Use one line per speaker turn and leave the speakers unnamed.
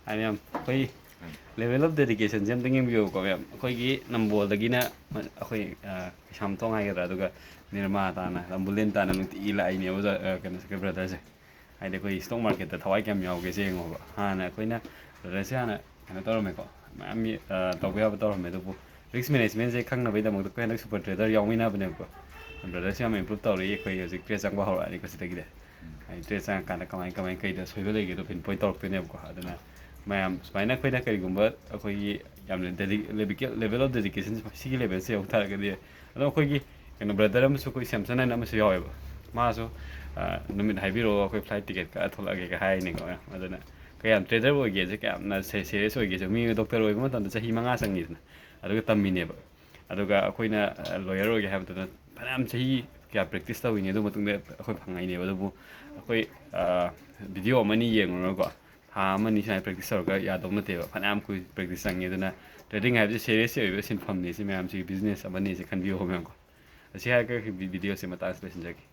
ꯍꯥꯏꯅ ꯌꯥꯝ ꯑꯩꯈꯣꯏ ꯂꯦꯚꯦꯜ ꯑꯣꯐ ꯗꯦꯗꯤꯀꯦꯁꯟꯁꯦ ꯑꯝꯇꯪ ꯌꯦꯡꯕꯤꯌꯨꯀꯣ ꯃꯌꯥꯝ ꯑꯩꯈꯣꯏꯒꯤ ꯅꯝꯕꯣꯜꯗꯒꯤꯅ ꯑꯩꯈꯣꯏ ꯀꯩꯁꯥꯝꯊꯣꯡ ꯍꯥꯏꯒꯗ꯭ꯔꯥ ꯑꯗꯨꯒ ꯅꯤꯔꯃꯥ ꯇꯥꯅ ꯂꯝꯕꯨꯂꯦꯟ ꯇꯥꯅ ꯅꯨꯡꯇꯤꯒꯤ ꯂꯥꯛꯏꯅꯦꯕ ꯀꯩꯅꯣꯁꯦ ꯕ꯭ꯔꯗꯔꯁꯦ ꯍꯥꯏꯗꯤ ꯑꯩꯈꯣꯏ ꯏꯁꯇꯣꯛ ꯃꯥꯔꯀꯦꯠꯇ ꯊꯋꯥꯏ ꯀꯌꯥꯝ ꯌꯥꯎꯒꯦꯁꯦ ꯌꯦꯡꯉꯣꯕ ꯍꯥꯟꯅ ꯑꯩꯈꯣꯏꯅ ꯕ꯭ꯔꯗꯔꯁꯦ ꯍꯥꯟꯅ ꯀꯩꯅꯣ ꯇꯧꯔꯝꯃꯦꯀꯣ ꯃꯌꯥꯝ ꯇꯧꯕ ꯌꯥꯕ ꯇꯧꯔꯝꯃꯦ ꯑꯗꯨꯕꯨ ꯔꯤꯛꯁ ꯃꯦꯅꯦꯖꯃꯦꯟꯁꯦ ꯈꯪꯅꯕꯒꯤꯗꯃꯛꯇ ꯑꯩꯈꯣꯏ ꯍꯟꯗꯛ ꯁꯨꯄꯔ ꯇ꯭ꯔꯦꯗꯔ ꯌꯥꯎꯃꯤꯟꯅꯕꯅꯦꯕꯀꯣ ꯕ꯭ꯔꯗꯔꯁꯦ ꯌꯥꯝ ꯏꯝꯄ꯭ꯔꯨꯞ ꯇꯧꯔꯛꯏ ꯑꯩꯈꯣꯏ ꯍꯧꯖꯤꯛ ꯇ꯭ꯔꯦꯠ ꯆꯪꯕ ꯍꯧꯔꯛꯑꯅꯤꯀꯣ ꯁꯤꯗꯒꯤꯗꯤ ꯍꯥꯏꯗꯤ ꯇ꯭ꯔꯦꯠ ꯆꯪꯉꯀꯥꯟꯗ ꯀꯃꯥꯏ ꯀꯩꯗ ꯁꯣꯏꯕ ꯂꯩꯒꯦꯗꯣ ꯄꯤꯟ ꯄꯣꯏꯟ ꯇꯧꯔꯛꯇꯣꯏꯅꯦꯕꯀꯣ ꯑꯗꯨꯅ ꯃꯌꯥꯝ ꯁꯨꯃꯥꯏꯅ ꯑꯩꯈꯣꯏꯅ ꯀꯔꯤꯒꯨꯝꯕ ꯑꯩꯈꯣꯏꯒꯤ ꯌꯥꯝꯅ ꯂꯦꯚꯦꯜ ꯑꯣꯐ ꯗꯦꯗꯤꯀꯦꯁꯟ ꯁꯤꯒꯤ ꯂꯦꯚꯦꯜꯁꯦ ꯌꯧ ꯇꯥꯔꯒꯗꯤ ꯑꯗꯣ ꯑꯩꯈꯣꯏꯒꯤ ꯀꯩꯅꯣ ꯕ꯭ꯔꯗꯔ ꯑꯃꯁꯨ ꯑꯩꯈꯣꯏ ꯁꯦꯝꯁꯟ ꯍꯥꯏꯅ ꯑꯃꯁꯨ ꯌꯥꯎꯋꯦꯕ ꯃꯥꯁꯨ ꯅꯨꯃꯤꯠ ꯍꯥꯏꯕꯤꯔꯛꯑꯣ ꯑꯩꯈꯣꯏ ꯐ꯭ꯂꯥꯏꯠ ꯇꯤꯀꯦꯠ ꯀꯛꯑ ꯊꯣꯛꯂꯛꯑꯒꯦꯒ ꯍꯥꯏꯔꯤꯅꯤꯀꯣ ꯑꯗꯨꯅ ꯀꯌꯥꯝ ꯇ꯭ꯔꯦꯗꯔ ꯑꯣꯏꯒꯦꯁꯦ ꯀꯌꯥꯝꯅ ꯁꯦꯔꯤꯌꯁ ꯑꯣꯏꯒꯦꯁꯦ ꯃꯤ ꯗꯣꯛꯇꯔ ꯑꯣꯏꯕ ꯃꯇꯝꯗ ꯆꯍꯤ 5 ꯆꯪꯉꯤꯗꯅ ꯑꯗꯨꯒ ꯇꯝꯃꯤꯅꯦꯕ ꯑꯗꯨꯒ ꯑꯩꯈꯣꯏꯅ ꯂꯣꯌꯔ ꯑꯣꯏꯒꯦ ꯍꯥꯏꯕꯗꯨꯅ ꯐꯅꯌꯥꯝ ꯆꯍꯤ ꯀꯌꯥ ꯄ꯭ꯔꯦꯛꯇꯤꯁ ꯇꯧꯋꯤꯅꯦ ꯑꯗꯨ ꯃꯇꯨꯡꯗ ꯑꯩꯈꯣꯏ ꯐꯪꯉꯛꯏꯅꯦꯕ ꯑꯗꯨꯕꯨ ꯑꯩꯈꯣꯏ ꯚꯤꯗꯤꯑꯣ ꯑꯃꯅꯤ ꯌꯦꯡꯉꯨꯔꯒꯀꯣ ꯊꯥ ꯑꯃꯅꯤ ꯁꯨꯃꯥꯏꯅ ꯄ꯭ꯔꯦꯛꯇꯤꯁ ꯇꯧꯔꯒ ꯌꯥꯗꯧ ꯅꯠꯇꯦꯕ ꯐꯅꯌꯥꯝ ꯀꯨꯏ ꯄ꯭ꯔꯦꯛꯇꯤꯁ ꯆꯪꯉꯤ ꯑꯗꯨꯅ ꯇ꯭ꯔꯦꯗꯤꯡ ꯍꯥꯏꯕꯁꯤ ꯁꯦꯔꯤꯌꯁ ꯑꯣꯏꯕ ꯁꯤꯟꯐꯝꯅꯤ ꯁꯤ ꯃꯌꯥꯝꯁꯤꯒꯤ ꯕꯤꯖꯤꯅꯦꯁ ꯑꯃꯅꯤ ꯁꯤ ꯈꯟꯕꯤꯌꯨ ꯃꯌꯥꯝꯀꯣ ꯑꯁꯤ ꯍꯥꯏꯔꯒ ꯚꯤꯗꯤꯑꯣꯁꯤ ꯃꯇꯥꯡꯁꯤ ꯂꯣꯏꯁꯤꯟꯖꯒꯦ